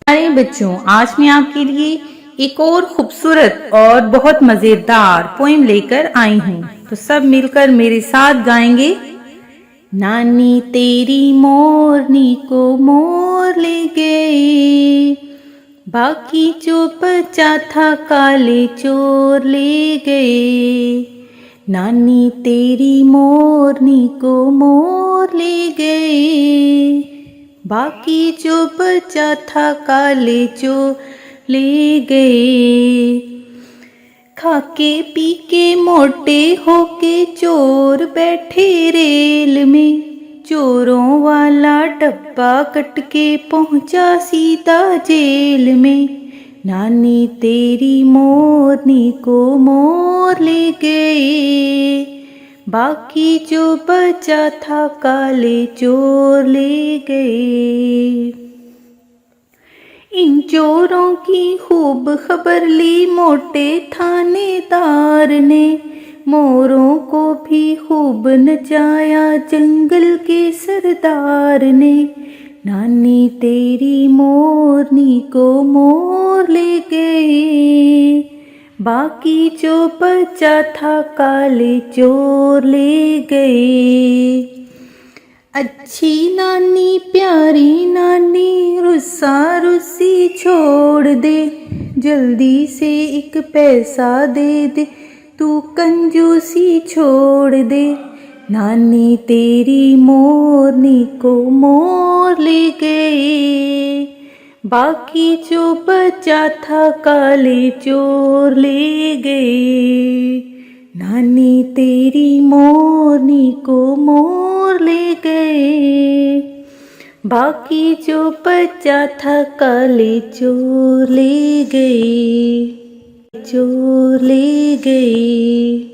प्यारे बच्चों, आज मैं आपके लिए एक और खूबसूरत और बहुत मजेदार पोएम लेकर आई हूँ। तो सब मिलकर मेरे साथ गाएंगे। नानी तेरी मोरनी को मोर ले गए, बाकी जो बचा था काले चोर ले गए। नानी तेरी मोरनी को मोर ले गए, बाकी जो बचा था काले चोर ले गए। खाके पी के मोटे होके चोर बैठे रेल में, चोरों वाला डब्बा कट के पहुंचा सीधा जेल में। नानी तेरी मोरनी को मोर ले गए, बाकी जो बचा था काले चोर ले गए। इन चोरों की खूब खबर ली मोटे थानेदार ने, मोरों को भी खूब नचाया जंगल के सरदार ने। नानी तेरी मोरनी को मोर ले गए, बाकी जो बचा था काले चोर ले गए। अच्छी नानी प्यारी नानी रुस्सा रुस्सी छोड़ दे, जल्दी से एक पैसा दे दे, तू कंजूसी छोड़ दे। नानी तेरी मोरनी को मोर ले गए, बाकी जो बचा था काले चोर ले गए। नानी तेरी मोरनी को मोर ले गए, बाकी जो बचा था काले चोर ले गए, चोर ले गए।